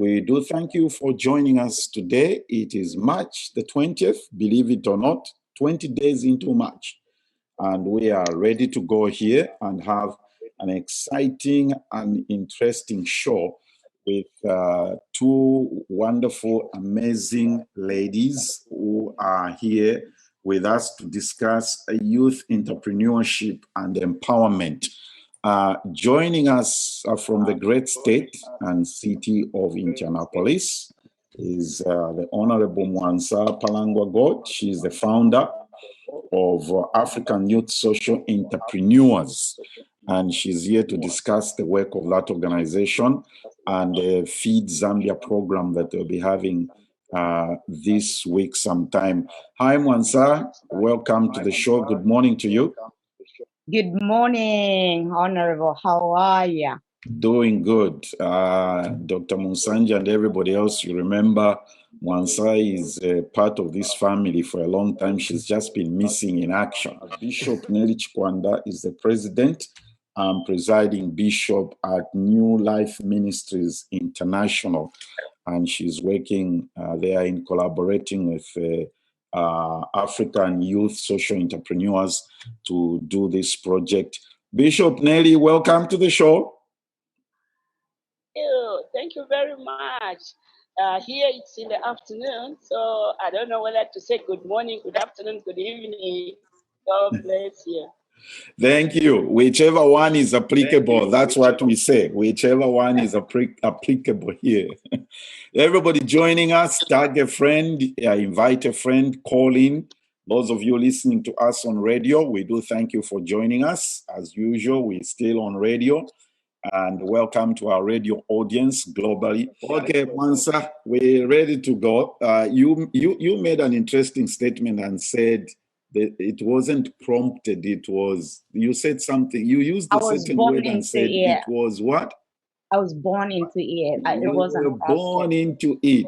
We do thank you for joining us today. It is March the 20th, believe it or not, 20 days into March. And we are ready to go here and have an exciting and interesting show with two wonderful, amazing ladies who are here with us to discuss youth entrepreneurship and empowerment. Joining us from the great state and city of Indianapolis is the Honorable Mwansa Palangwa God. She is the founder of African Youth Social Entrepreneurs, and she's here to discuss the work of that organization and the Feed Zambia program that they'll be having this week sometime. Hi, Mwansa. Welcome to the show. Good morning to you. Good morning, Honorable. How are you? Doing good. Dr. Musanja and everybody else, you remember Mwansa is part of this family for a long time. She's just been missing in action. Bishop Nelly Chikwanda is the president and presiding bishop at New Life Ministries International. And she's working there in collaborating with African youth social entrepreneurs to do this project. Bishop Nelly, welcome to the show. Thank you very much. Here it's in the afternoon, so I don't know whether to say good morning, good afternoon, good evening. God bless you. Thank you. Whichever one is applicable, that's what we say. Whichever one is applicable here. Everybody joining us, tag a friend, invite a friend, call in. Those of you listening to us on radio, we do thank you for joining us. As usual, we're still on radio. And welcome to our radio audience globally. Okay, Mwansa, we're ready to go. You made an interesting statement and said that it wasn't prompted. It was, you said something. You used a certain word and said it was what? I was born into it. You were born into it.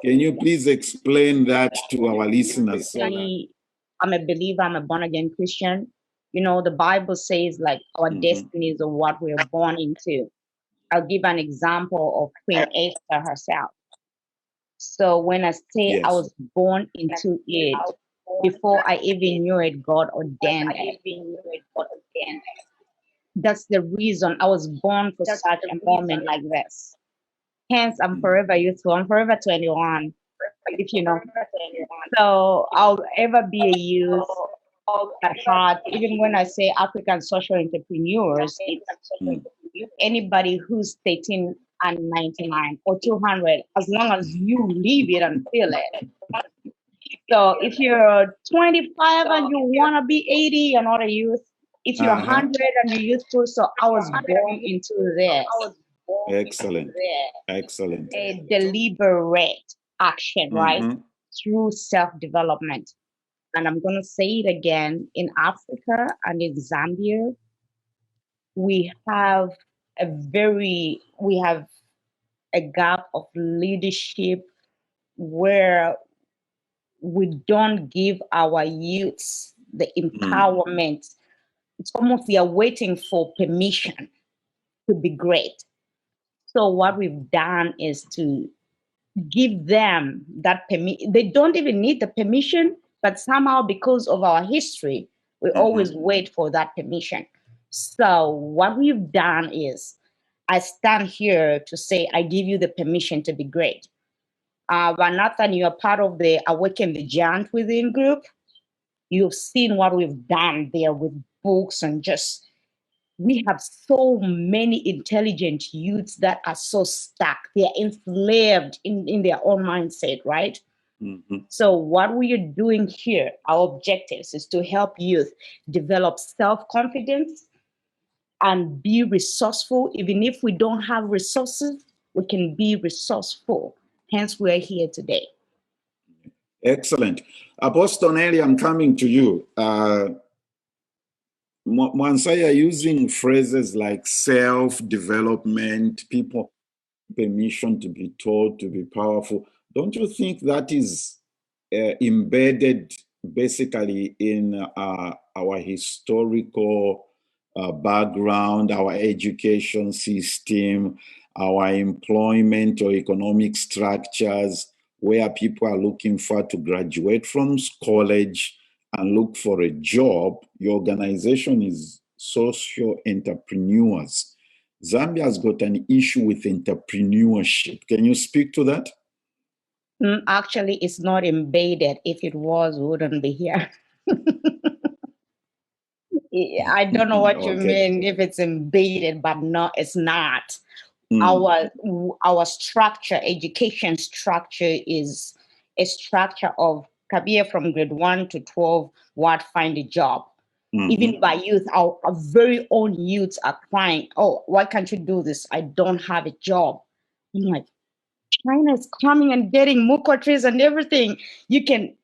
Can you please explain that to our listeners? I'm a believer. I'm a born-again Christian. You know, the Bible says like our destinies are what we're born into. I'll give an example of Queen Esther herself. So when I say I was born into it, before I even knew it, God ordained it. That's the reason I was born for such a moment like this. Hence, I'm forever youthful. I'm forever 21, if you know. So I'll ever be a youth at heart. Even when I say African social entrepreneurs, it's anybody who's 13 and 99 or 200, as long as you live it and feel it. So if you're 25 and you want to be 80, you're not a youth. If you're 100 and you're youthful, so I was born into this. Excellent. Excellent. A deliberate action, right? Through self-development. And I'm going to say it again, in Africa and in Zambia, we have a gap of leadership where we don't give our youths the empowerment. It's almost we are waiting for permission to be great. So what we've done is to give them that permission. They don't even need the permission, but somehow because of our history, we always wait for that permission. So what we've done is I stand here to say, I give you the permission to be great. Vanathan, you are part of the Awaken the Giant Within group. You've seen what we've done there with books and just, we have so many intelligent youths that are so stuck. They're enslaved in their own mindset, right? So what we are doing here, our objectives is to help youth develop self-confidence and be resourceful. Even if we don't have resources, we can be resourceful. Hence, we're here today. Excellent. Apostle Nelly, I'm coming to you. Mwansa, you're using phrases like self-development, people permission to be taught, to be powerful. Don't you think that is embedded basically in our historical background, our education system, our employment or economic structures, where people are looking for to graduate from college and look for a job. Your organization is social entrepreneurs. Zambia has got an issue with entrepreneurship. Can you speak to that? Actually, it's not embedded. If it was, we wouldn't be here. I don't know what you mean if it's embedded, but no, it's not. Our structure, education structure, is a structure of career from grade 1 to 12, what find a job. Even by youth, our very own youths are crying, oh, why can't you do this? I don't have a job. I'm like, China is coming and getting muko trees and everything. You can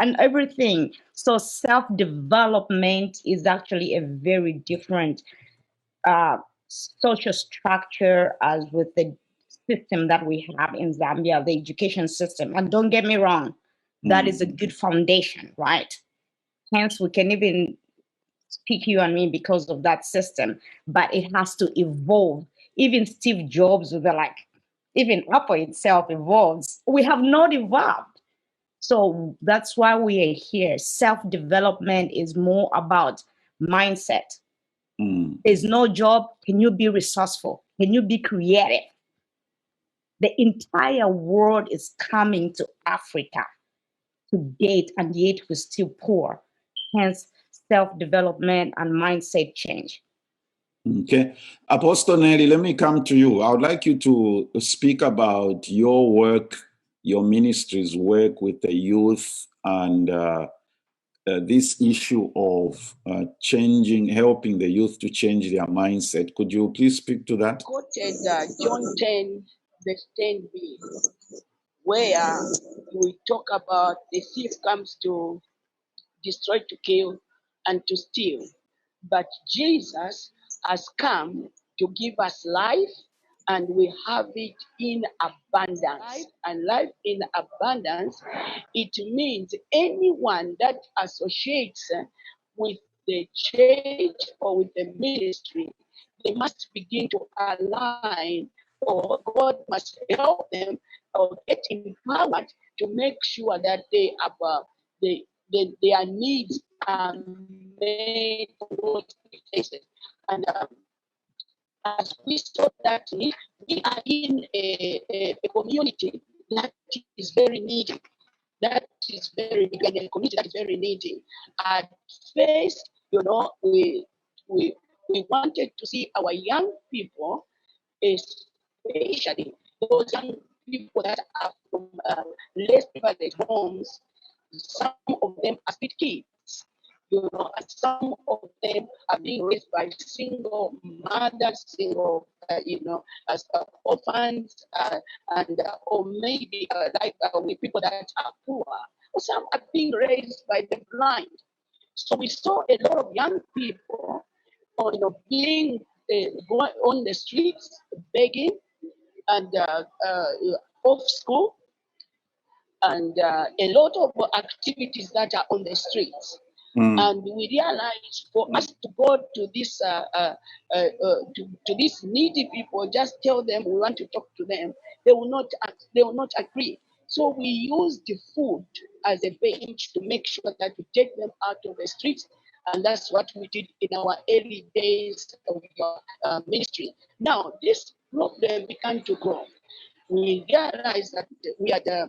and everything. So self-development is actually a very different social structure as with the system that we have in Zambia, the education system. And don't get me wrong, that is a good foundation, right? Hence, we can even speak you and me because of that system, but it has to evolve. Even Steve Jobs, they're like, even Apple itself evolves. We have not evolved. So that's why we are here. Self-development is more about mindset. There's no job. Can you be resourceful? Can you be creative? The entire world is coming to Africa to date, and yet we're still poor. Hence, self-development and mindset change. Okay. Apostle Nelly, let me come to you. I would like you to speak about your work, your ministry's work with the youth, and this issue of helping the youth to change their mindset. Could you please speak to that? Quoted John 10, verse 10b, where we talk about the thief comes to destroy, to kill, and to steal. But Jesus has come to give us life, and we have it in abundance. And life in abundance, it means anyone that associates with the church or with the ministry, they must begin to align, or God must help them or get empowered to make sure that they are their needs are made for expectations. And as we saw that need, we are in a community that is very needy. That is very in a community that is very needy. At first, we wanted to see our young people, especially those young people that are from less privileged homes. Some of them are street kids, and some of them are being raised by single mothers, as orphans, or maybe with people that are poor, or some are being raised by the blind. So we saw a lot of young people, being going on the streets, begging, and off school, and a lot of activities that are on the streets. And we realized for us to go to this to these needy people, just tell them we want to talk to them, they will not agree. So we used the food as a bench to make sure that we take them out of the streets, and that's what we did in our early days of ministry. Now this problem began to grow. We realized that we had a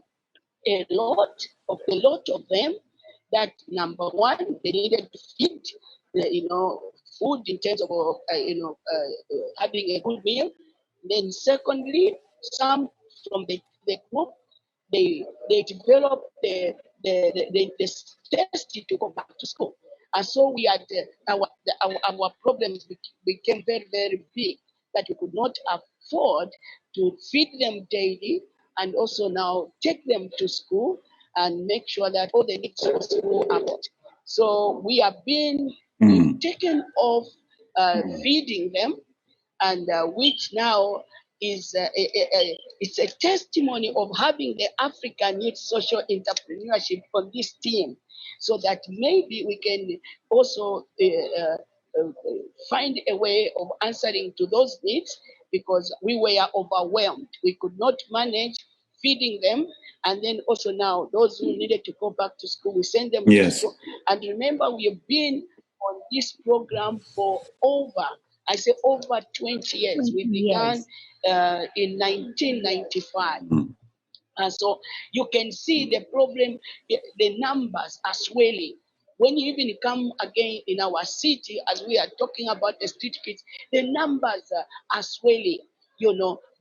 lot of them, that number one, they needed to feed, food in terms of having a good meal. Then secondly, some from the group, they developed the thirsty to go back to school. And so we had our problems became very, very big, that we could not afford to feed them daily, and also now take them to school and make sure that all the needs of school are met. So we have been taken off feeding them, and which now is it's a testimony of having the African Youth Social Entrepreneurship on this team, so that maybe we can also find a way of answering to those needs because we were overwhelmed. We could not manage feeding them. And then also now, those who needed to go back to school, we send them to Yes. school. And remember, we have been on this program for over 20 years. We began in 1995. And so you can see the problem, the numbers are swelling. When you even come again in our city, as we are talking about the street kids, the numbers are swelling,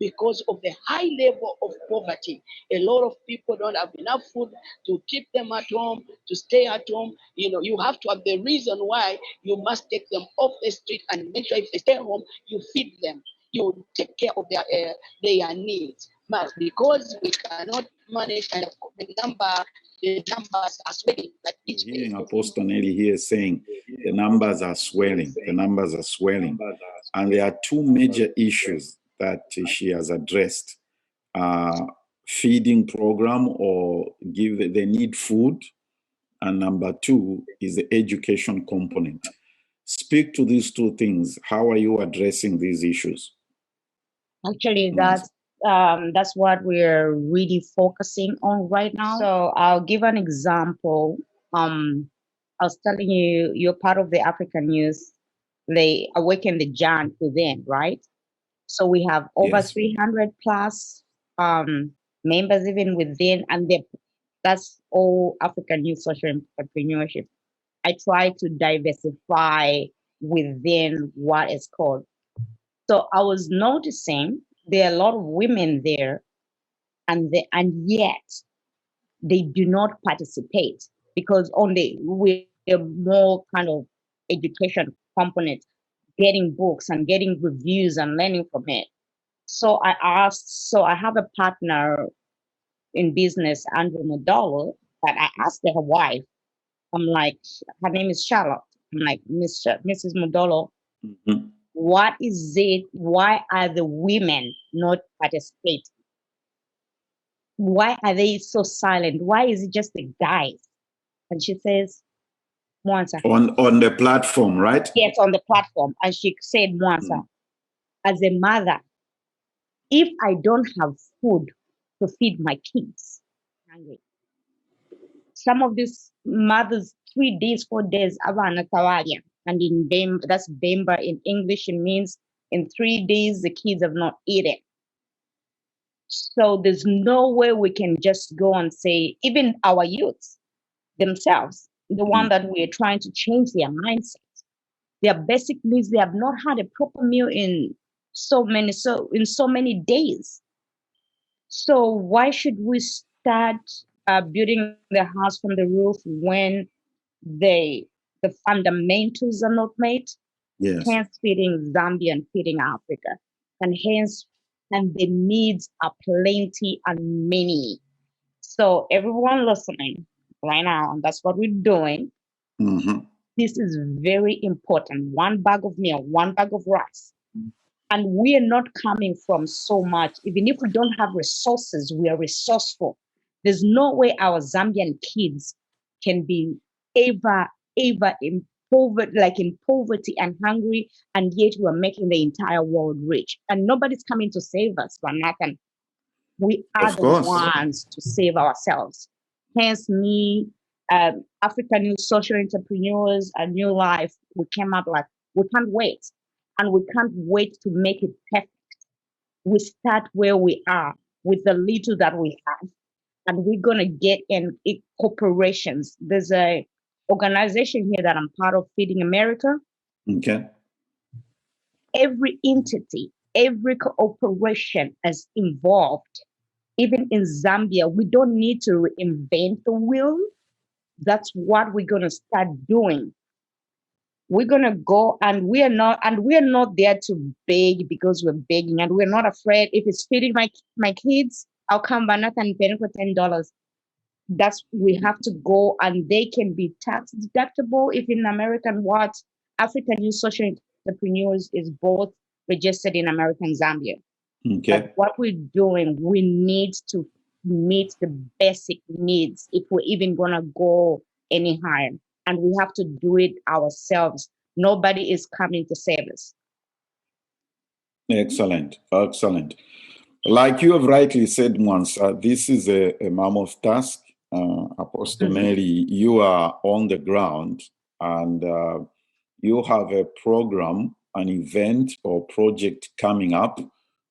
because of the high level of poverty. A lot of people don't have enough food to keep them at home, to stay at home. You have to have the reason why you must take them off the street and make sure if they stay home, you feed them. You take care of their needs. But because we cannot manage and the numbers are swelling. Like each Hearing Apostle Nelly here saying the numbers are swelling, the numbers are swelling. And there are two major issues that she has addressed. Feeding program or they need food. And number two is the education component. Speak to these two things. How are you addressing these issues? Actually, that's what we're really focusing on right now. So I'll give an example. I was telling you, you're part of the African youth. They awaken the giant within, right? So we have over 300 plus members even within, and that's all African youth social entrepreneurship. I try to diversify within what is called. So I was noticing there are a lot of women there, and yet they do not participate because we're more kind of education component, getting books and getting reviews and learning from it. So I have a partner in business, Andrew Modolo, that I asked her wife. I'm like, her name is Charlotte. I'm like, Mrs. Modolo, what is it? Why are the women not participating? Why are they so silent? Why is it just the guys? And she says, Mwansa. On the platform, right? Yes, on the platform. And she said, Mwansa, as a mother, if I don't have food to feed my kids, I'm hungry. Some of these mothers, 3 days, 4 days, abana tawalia. And in Bemba, that's Bemba in English, it means in 3 days the kids have not eaten. So there's no way we can just go and say, even our youths themselves, the one that we're trying to change their mindset, their basic needs, they have not had a proper meal in so many days. So why should we start building the house from the roof when the fundamentals are not made? Yes. Hence feeding Zambia and feeding Africa. And the needs are plenty and many. So everyone listening right now, and that's what we're doing. This is very important. 1 bag of meal, 1 bag of rice. And we are not coming from so much. Even if we don't have resources, we are resourceful. There's no way our Zambian kids can be ever in poverty and hungry, and yet we're making the entire world rich. And nobody's coming to save us, Vanathan. We are the ones to save ourselves. Hence me, African Youth Social Entrepreneurs, a New Life, we came up like, we can't wait. And we can't wait to make it perfect. We start where we are with the little that we have. And we're going to get in corporations. There's a organization here that I'm part of, Feeding America. Okay. Every entity, every cooperation is involved. Even in Zambia, we don't need to reinvent the wheel. That's what we're going to start doing. We're going to go, and we're not there to beg because we're begging, and we're not afraid. If it's feeding my kids, I'll come back and pay for $10. We have to go, and they can be tax deductible. If in American African Youth Social Entrepreneurs is both registered in American Zambia. Okay. But what we're doing, we need to meet the basic needs if we're even going to go any higher. And we have to do it ourselves. nobody is coming to save us. Excellent, excellent. Like you have rightly said, Mwansa, this is a mammoth task. Apostle Nelly, you are on the ground and you have a program, an event or project coming up,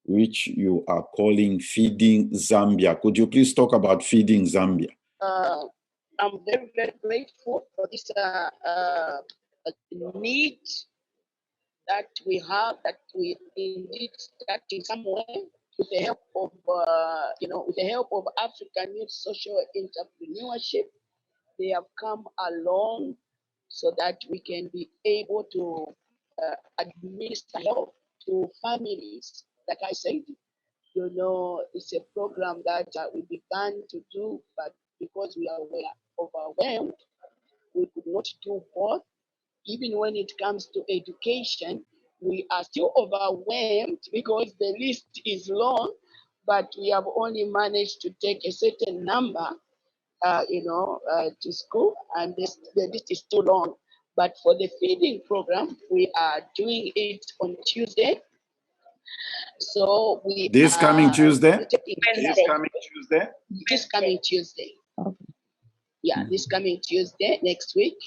which you are calling Feeding Zambia. Could you please talk about Feeding Zambia? I'm very, very grateful for this need that we have, that we indeed starting somewhere with the help of, with the help of African Youth Social Entrepreneurship. They have come along so that we can be able to administer help to families. Like I said, it's a program that we began to do, but because we were overwhelmed, we could not do both. Even when it comes to education, we are still overwhelmed because the list is long, but we have only managed to take a certain number, to school, and the list is too long. But for the feeding program, we are doing it on Tuesday. So we this coming Tuesday? This coming Tuesday? This coming Tuesday. Okay. Yeah, this coming Tuesday, next week.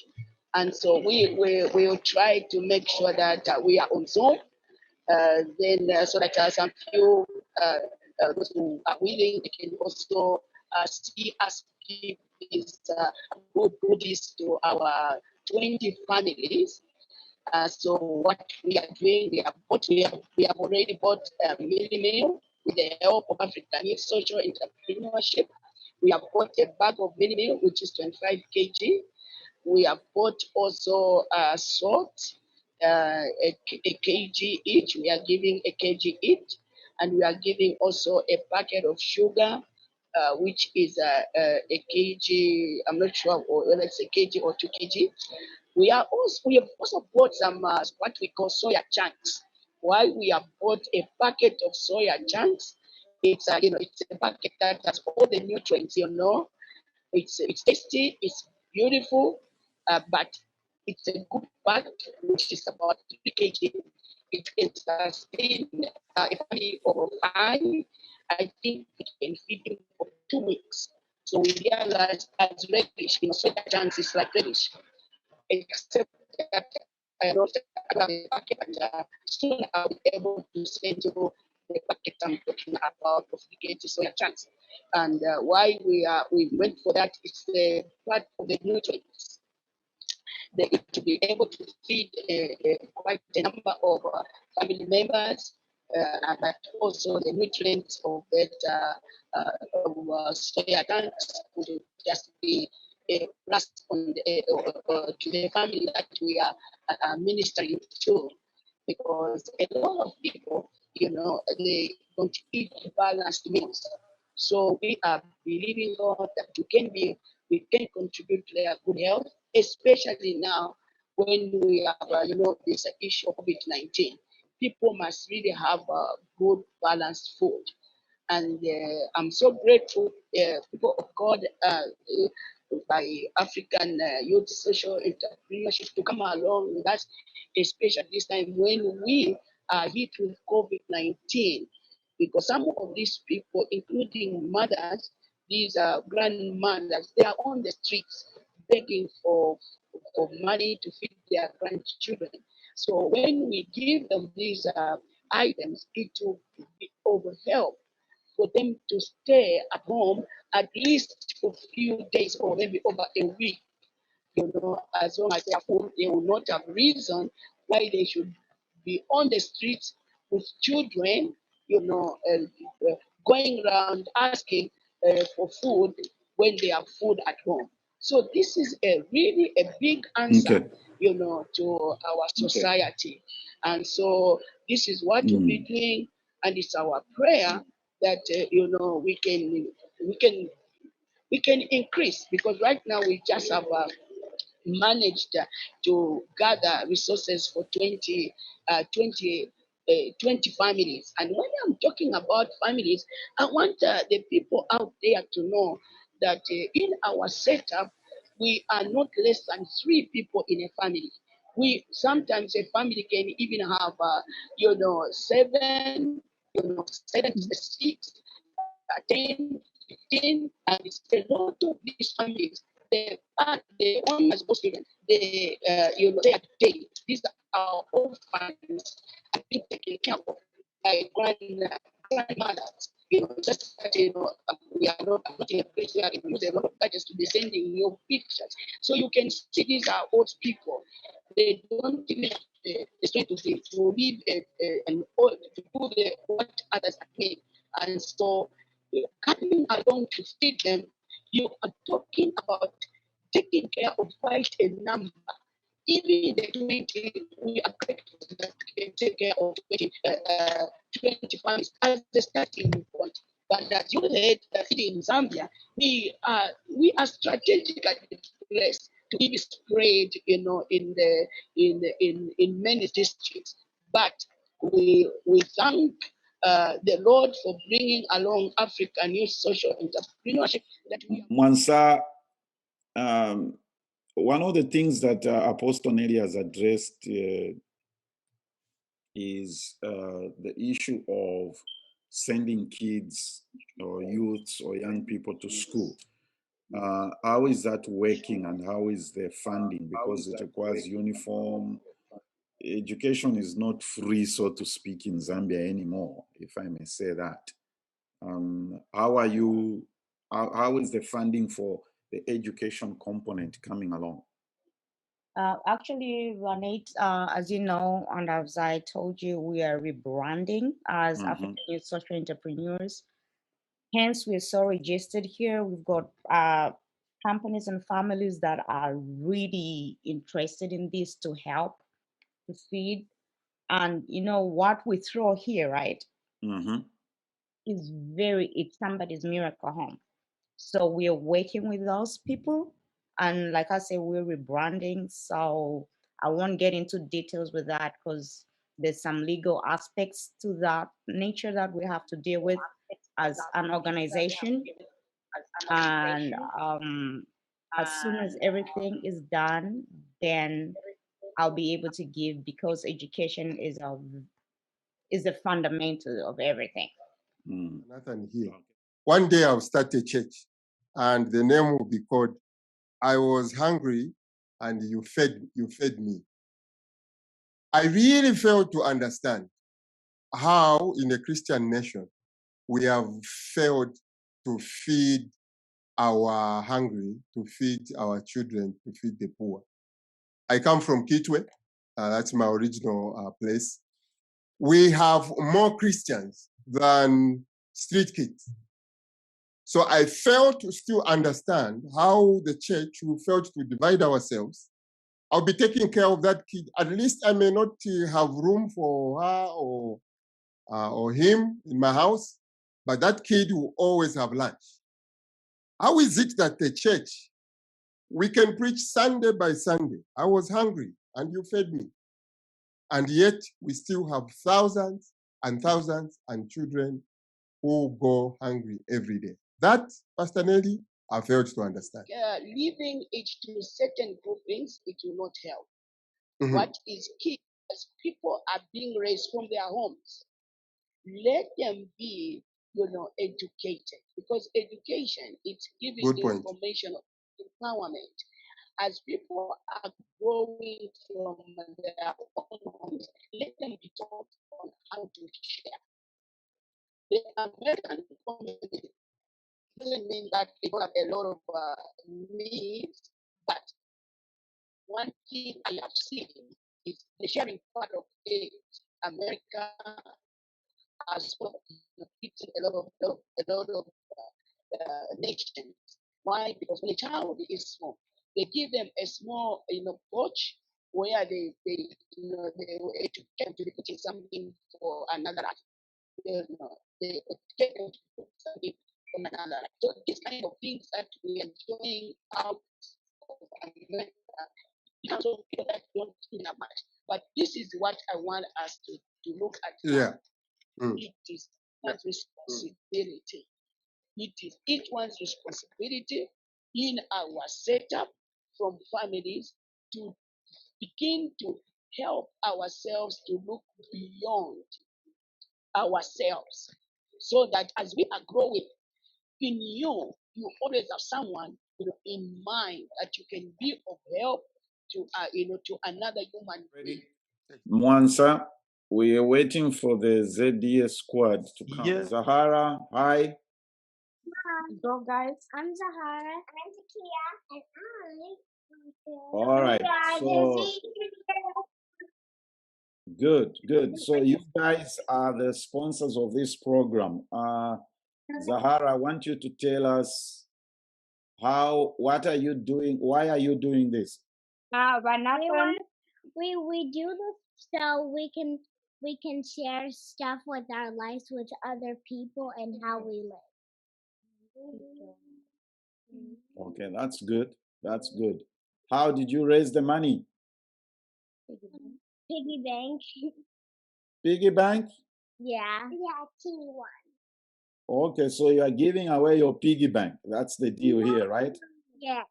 And so we will try to make sure that we are on Zoom. So that some few those who are willing, they can also see us give these good goodies to our 20 families. So what we are doing, we have already bought a meal with the help of African Youth Social Entrepreneurship. We have bought a bag of meal, which is 25 kg. We have bought also salt, a kg each. We are giving a kg each, and we are giving also a packet of sugar, which is a kg. I'm not sure whether it's a kg or 2 kg. We have also bought some what we call soya chunks. Why we have bought a packet of soya chunks? It's it's a packet that has all the nutrients. It's tasty, it's beautiful, but it's a good pack, which is about 3 kg. It can sustain a family of 5. I think it can feed him for 2 weeks. So we realized as reddish, soya chunks is like reddish, except that I don't have a packet, and soon I'll be able to send you the packet I'm talking about of the kg soya chunks. And why we went for that is the part of the nutrients. They to be able to feed quite a number of family members, and also the nutrients of that soya chunks would just be plus on to the family that we are ministering to, because a lot of people, they don't eat balanced meals. So we are believing God that we can contribute to their good health, especially now when we have, this issue of COVID-19. People must really have good balanced food. And I'm so grateful, people of God, by African Youth Social Entrepreneurship to come along with us, especially this time when we are hit with COVID-19. Because some of these people, including mothers, these grandmothers, they are on the streets begging for money to feed their grandchildren. So when we give them these items, it will be of help for them to stay at home at least for a few days or maybe over a week. As long as they are full, they will not have reason why they should be on the streets with children, going around asking for food when they have food at home. So this is really a big answer, to our society. And so this is what we'll be doing, and it's our prayer that we can increase, because right now we just have managed to gather resources for 20 families. And when I'm talking about families, I want the people out there to know that in our setup, we are not less than 3 people in a family. We sometimes a family can even have, 7, 6, 10, 15, and it's a lot of these families. The owners of children, they are today. These are orphans are being taken care of by grandmothers. Just that we are not, I'm not in a place where we use a lot of budgets to be sending your pictures. So you can see these are old people. They don't even have the strength to live and to do what others are doing. And so coming along to feed them, you are talking about taking care of quite a number. Even the 20, we are grateful that we can take care of 20 families as the starting point. But as you heard, in Zambia, we are strategically placed to be spread, in many districts. But we thank the Lord for bringing along African youth social entrepreneurship that we Mwansa, one of the things that Apostle Nelly has addressed is the issue of sending kids or youths or young people to school. How is that working and how is the funding? Because it requires uniform. Education is not free, so to speak, in Zambia anymore, if I may say that. How is the funding for the education component coming along? Actually, Juanette, as you know, and as I told you, we are rebranding as African Youth Social Entrepreneurs. Hence, we're so registered here. We've got companies and families that are really interested in this to help to feed. And you know what we throw here, right? It's somebody's miracle home. So we are working with those people. And like I said, we're rebranding. So I won't get into details with that because there's some legal aspects to that nature that we have to deal with as an organization. And as soon as everything is done, then I'll be able to give, because education is the fundamental of everything. Nathan here. One day I'll start a church and the name will be called I Was Hungry and you fed me. I really failed to understand how in a Christian nation we have failed to feed our hungry, to feed our children, to feed the poor. I come from Kitwe. That's my original place. We have more Christians than street kids. So I failed to still understand how the church will fail to divide ourselves. I'll be taking care of that kid. At least I may not have room for her or him in my house, but that kid will always have lunch. How is it that the church, we can preach Sunday by Sunday? I was hungry and you fed me. And yet we still have thousands and thousands and children who go hungry every day. That, Pastor Nelly, I failed to understand. Leaving it to certain groupings, it will not help. What is key, as people are being raised from their homes, let them be, educated, because education, it's giving information of empowerment. As people are growing from their own homes, let them be taught on how to share. The American community doesn't mean that they don't have a lot of needs, but one thing I have seen is the sharing part of it. America has eaten a lot of nations. Why? Because when a child is small, they give them a small, pouch where they were educate them to be putting something for another life. They educate them to put something for another life. So these kind of things that we are doing out of America, because of people that don't think that much. But this is what I want us to look at. Yeah. It is one's responsibility. It is each one's responsibility in our setup from families to begin to help ourselves to look beyond ourselves, so that as we are growing in you, you always have someone in mind that you can be of help to to another human being. Mwansa, we are waiting for the ZDS squad to come. Yeah. Zahara, hi. Go, guys. I'm Zahara. I'm Takia. And All right. So good. So you guys are the sponsors of this program. Zahara, I want you to tell us what are you doing? Why are you doing this? we do this so we can share stuff with our lives with other people and how we live. Okay, that's good. That's good. How did you raise the money? Piggy bank. Piggy bank? Yeah. Yeah, teeny one. Okay, so you are giving away your piggy bank. That's the deal here, right? Yes.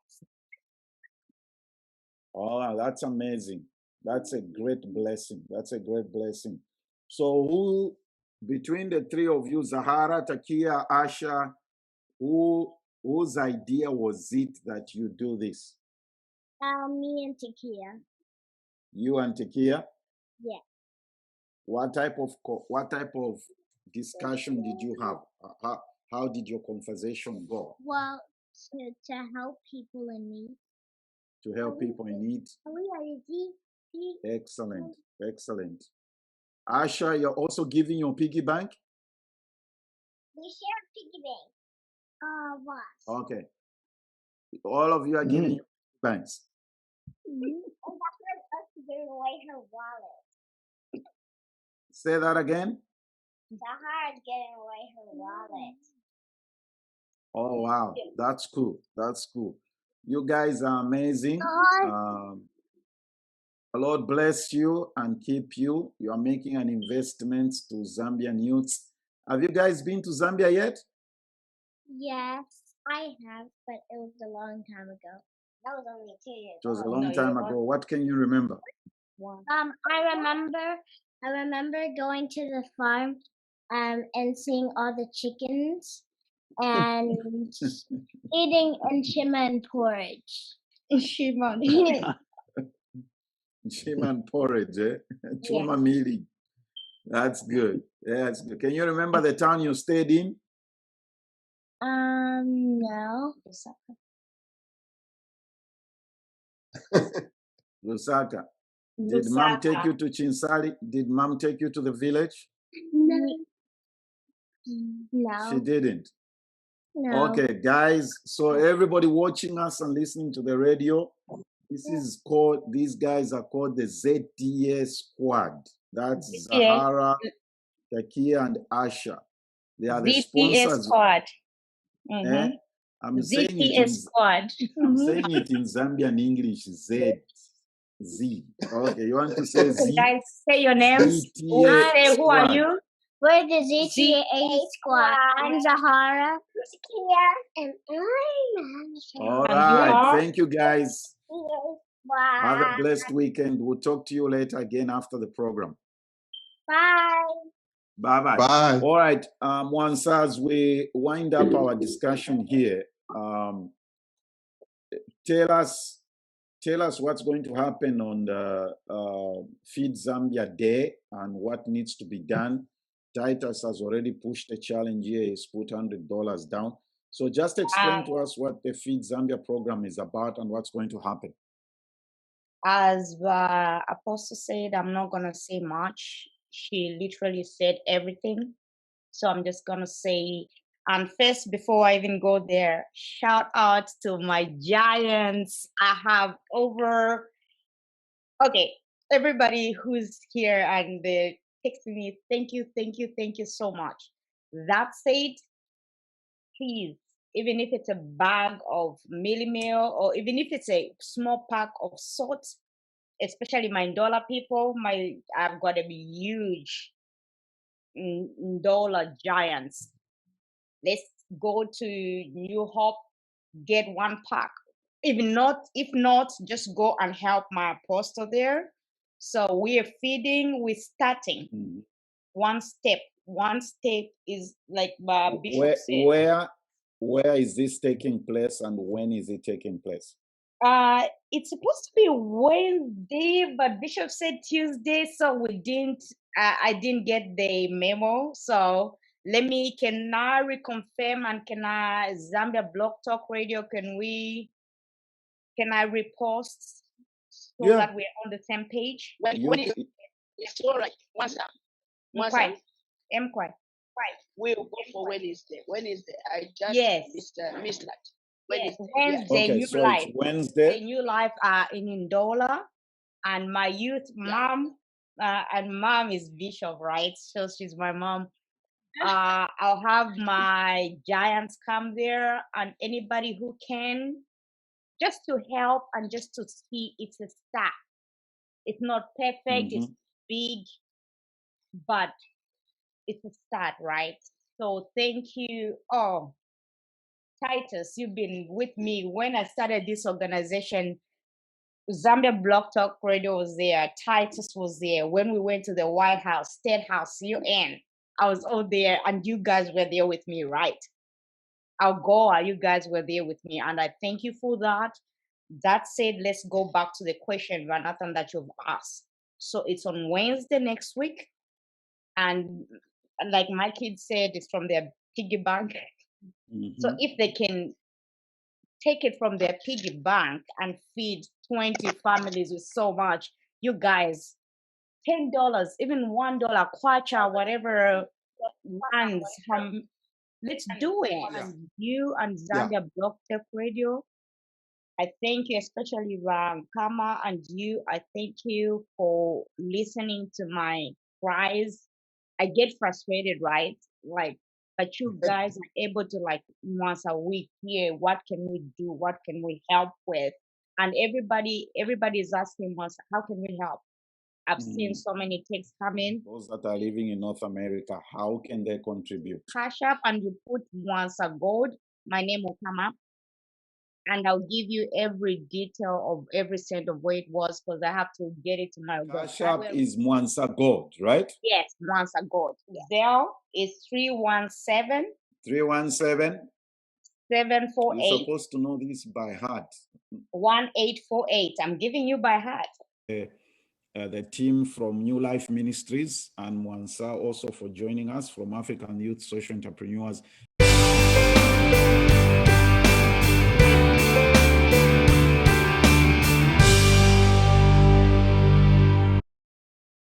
Oh, that's amazing. That's a great blessing. That's a great blessing. So who, between the three of you, Zahara, Takia, Asha, whose idea was it that you do this? Me and Takia. You and Takia? Yeah. What type of discussion did you have? How did your conversation go? Well, to help people in need. To help people in need? Oh, Excellent, excellent. Asha, you're also giving your piggy bank? We share piggy bank. What? Okay. All of you are giving your banks. And that's us giving away her wallet. Say that again. Zahara's giving away her wallet. Oh, wow. That's cool. That's cool. You guys are amazing. The Lord bless you and keep you. You are making an investment to Zambian youths. Have you guys been to Zambia yet? Yes, I have, but it was a long time ago. That was only 2 years It was a ago. long time ago. What can you remember? I remember going to the farm and seeing all the chickens and eating enchima porridge. Chiman porridge, eh? Chuma mealy. That's good. Yeah, that's good. Can you remember the town you stayed in? No. Lusaka. Did mom take you to Chinsali? Did mom take you to the village? No. She didn't. No. Okay, guys. So everybody watching us and listening to the radio, these guys are called the ZTA squad. That's Zahara, Takia, and Asha. They are the sponsors. Squad. Eh? I'm saying it in Squad. I'm saying it in Zambian English. Z. Okay, you want to say Z? Guys, say your names. ZTA Who are squad. you? We're the ZTA squad. I'm Zahara. And I'm All And you right. are? Thank you, guys. Bye. Have a blessed weekend. We'll talk to you later again after the program. Bye. Bye-bye. Bye. All right. Once as we wind up our discussion here, tell us what's going to happen on the Feed Zambia Day and what needs to be done. Titus has already pushed the challenge here. He's put $100 down. So just explain to us what the Feed Zambia program is about and what's going to happen. As Apostle said, I'm not going to say much. She literally said everything. So I'm just going to say, and first, before I even go there, shout out to my giants. I have everybody who's here and they're texting me, thank you so much. That said, please, even if it's a bag of mealie meal or even if it's a small pack of salt, especially my dollar people, I've got a huge dollar giants. Let's go to New Hope, get one pack. If not, just go and help my apostle there. So we are feeding, we're starting one step. One step is like Bishop said. Where is this taking place and when is it taking place? It's supposed to be Wednesday, but Bishop said Tuesday, so we didn't. I didn't get the memo, so can I reconfirm, and can I Zambia Blog Talk Radio? Can I repost so that we're on the same page? It's all right. Mwansa. Quite. We'll go for Wednesday. I just missed that. Wednesday, okay, New so Life. it's Wednesday. The New Life are in Ndola, and my youth mom, and mom is Bishop, right? So she's my mom. I'll have my giants come there, and anybody who can, just to help and just to see it's a start. It's not perfect, it's big, but it's a start, right? So thank you. Oh, Titus, you've been with me when I started this organization. Zambia Blog Talk Radio was there. Titus was there. When we went to the White House, State House, UN, I was all there, and you guys were there with me, right? Algoa, you guys were there with me, and I thank you for that. That said, let's go back to the question, Jonathan, that you've asked. So it's on Wednesday next week, and like my kids said, it's from their piggy bank. So if they can take it from their piggy bank and feed 20 families with so much, you guys, $10, even $1, kwacha, whatever lands, let's do it. And you and Zambia Blog Talk Radio, I thank you, especially Kama and you. I thank you for listening to my cries. I get frustrated, right? But you guys are able to once a week here. What can we do? What can we help with? And everybody is asking us, how can we help? I've seen so many texts come in. Those that are living in North America, how can they contribute? Cash up and you put Mwansa Gold. My name will come up. And I'll give you every detail of every cent of where it was, because I have to get it to my Cash App is Mwansa Gold, right? Yes, Mwansa Gold. Zelle is 317 748. You're supposed to know this by heart. 1848. I'm giving you by heart. The team from New Life Ministries and Mwansa also for joining us, from African Youth Social Entrepreneurs.